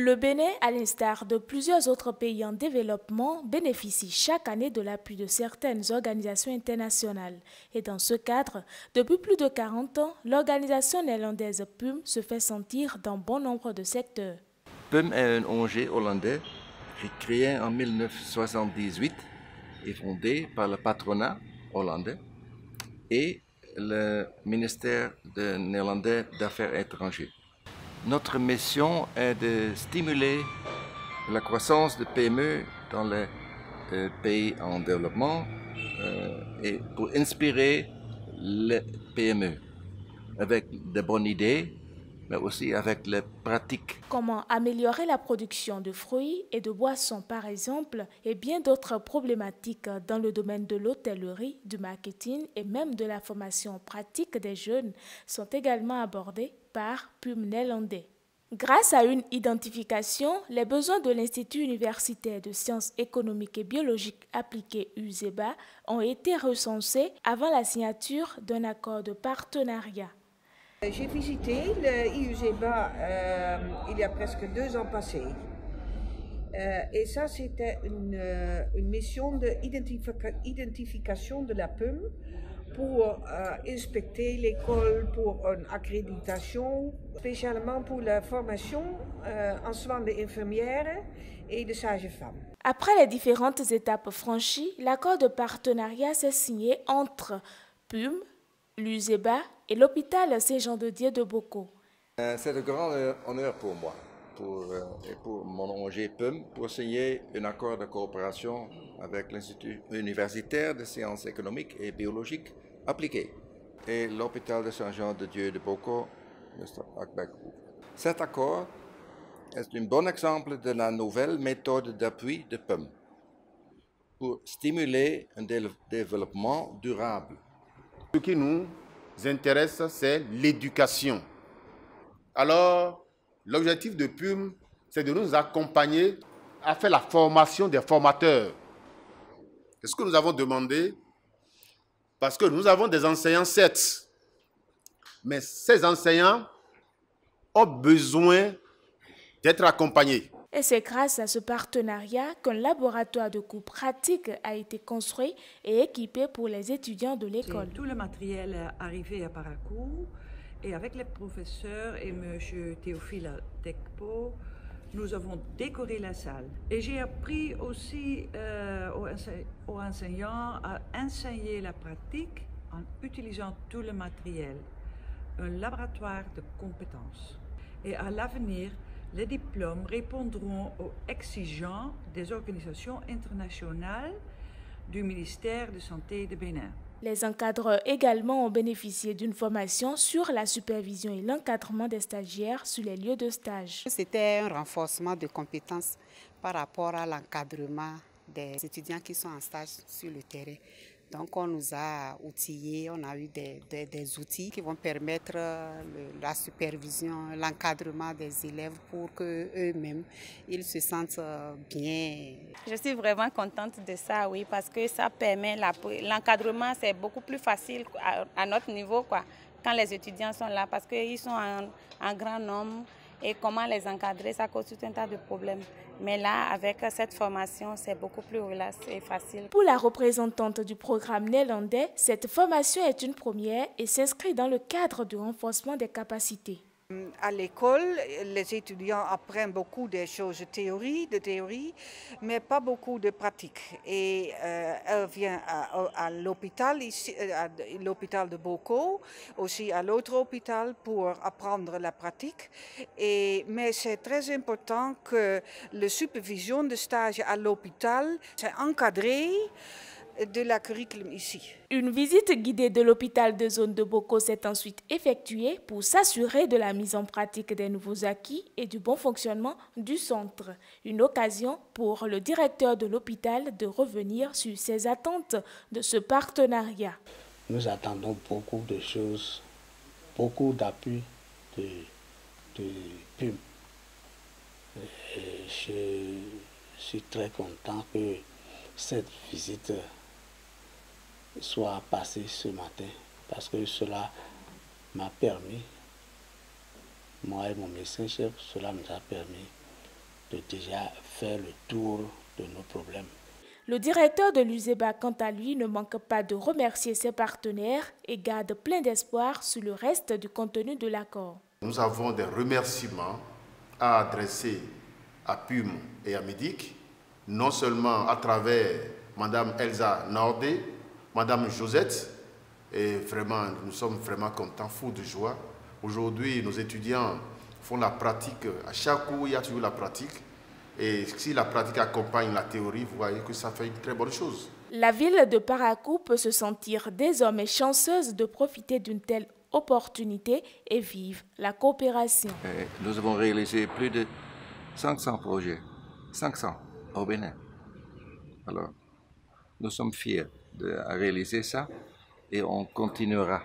Le Bénin, à l'instar de plusieurs autres pays en développement, bénéficie chaque année de l'appui de certaines organisations internationales. Et dans ce cadre, depuis plus de 40 ans, l'organisation néerlandaise PUM se fait sentir dans bon nombre de secteurs. PUM est un ONG hollandais créé en 1978 et fondé par le patronat hollandais et le ministère néerlandais d'Affaires étrangères. Notre mission est de stimuler la croissance de PME dans les pays en développement et pour inspirer les PME avec de bonnes idées, mais aussi avec les pratiques. Comment améliorer la production de fruits et de boissons par exemple, et bien d'autres problématiques dans le domaine de l'hôtellerie, du marketing et même de la formation pratique des jeunes sont également abordées par PUM néerlandais. Grâce à une identification, les besoins de l'Institut universitaire de sciences économiques et biologiques appliquées USEBA ont été recensés avant la signature d'un accord de partenariat. J'ai visité le IUSEBA il y a presque 2 ans passés. Et ça, c'était une mission d'identification de la PUM pour inspecter l'école, pour une accréditation, spécialement pour la formation en soins d'infirmières et de sages-femmes. Après les différentes étapes franchies, l'accord de partenariat s'est signé entre PUM, l'USEBA et l'hôpital Saint-Jean-de-Dieu de Boko. C'est un grand honneur pour moi et pour mon ONG PUM pour signer un accord de coopération avec l'Institut universitaire de sciences économiques et biologiques appliquées et l'hôpital de Saint-Jean-de-Dieu de Boko. Cet accord est un bon exemple de la nouvelle méthode d'appui de PUM pour stimuler un développement durable. Ce qui nous intéresse, c'est l'éducation. Alors, l'objectif de PUM, c'est de nous accompagner à faire la formation des formateurs. C'est ce que nous avons demandé, parce que nous avons des enseignants, certes, mais ces enseignants ont besoin d'être accompagnés. Et c'est grâce à ce partenariat qu'un laboratoire de cours pratique a été construit et équipé pour les étudiants de l'école. Tout le matériel est arrivé à Parakou et avec les professeurs et M. Théophile Tekpo, nous avons décoré la salle. Et j'ai appris aussi aux enseignants à enseigner la pratique en utilisant tout le matériel. Un laboratoire de compétences. Et à l'avenir, les diplômes répondront aux exigences des organisations internationales du ministère de Santé de Bénin. Les encadreurs également ont bénéficié d'une formation sur la supervision et l'encadrement des stagiaires sur les lieux de stage. C'était un renforcement de compétences par rapport à l'encadrement des étudiants qui sont en stage sur le terrain. Donc on nous a outillés, on a eu des outils qui vont permettre la supervision, l'encadrement des élèves pour qu'eux-mêmes, ils se sentent bien. Je suis vraiment contente de ça, oui, parce que ça permet, l'encadrement c'est beaucoup plus facile à notre niveau, quoi, quand les étudiants sont là, parce qu'ils sont en grand nombre et comment les encadrer, ça cause tout un tas de problèmes. Mais là, avec cette formation, c'est beaucoup plus relax et facile. Pour la représentante du programme néerlandais, cette formation est une première et s'inscrit dans le cadre du renforcement des capacités. À l'école, les étudiants apprennent beaucoup de choses de théorie, mais pas beaucoup de pratique. Et elle vient à l'hôpital, à l'hôpital de Boko, aussi à l'autre hôpital pour apprendre la pratique. Mais c'est très important que la supervision de stage à l'hôpital soit encadrée de la curriculum ici. Une visite guidée de l'hôpital de zone de Boko s'est ensuite effectuée pour s'assurer de la mise en pratique des nouveaux acquis et du bon fonctionnement du centre. Une occasion pour le directeur de l'hôpital de revenir sur ses attentes de ce partenariat. Nous attendons beaucoup de choses, beaucoup d'appui de PUM. Je suis très content que cette visite soit passée ce matin parce que cela m'a permis, moi et mon médecin-chef, cela nous a permis de déjà faire le tour de nos problèmes. Le directeur de l'USEBA, quant à lui, ne manque pas de remercier ses partenaires et garde plein d'espoir sur le reste du contenu de l'accord. Nous avons des remerciements à adresser à PUM et à MEDIC, non seulement à travers Mme Elsa Nordé, Mme Josette, et vraiment, nous sommes vraiment contents, fous de joie. Aujourd'hui, nos étudiants font la pratique, à chaque cours, il y a toujours la pratique. Et si la pratique accompagne la théorie, vous voyez que ça fait une très bonne chose. La ville de Parakou peut se sentir désormais chanceuse de profiter d'une telle opportunité et vivre la coopération. Nous avons réalisé plus de 500 projets, 500 au Bénin. Alors, nous sommes fiers de réaliser ça et on continuera.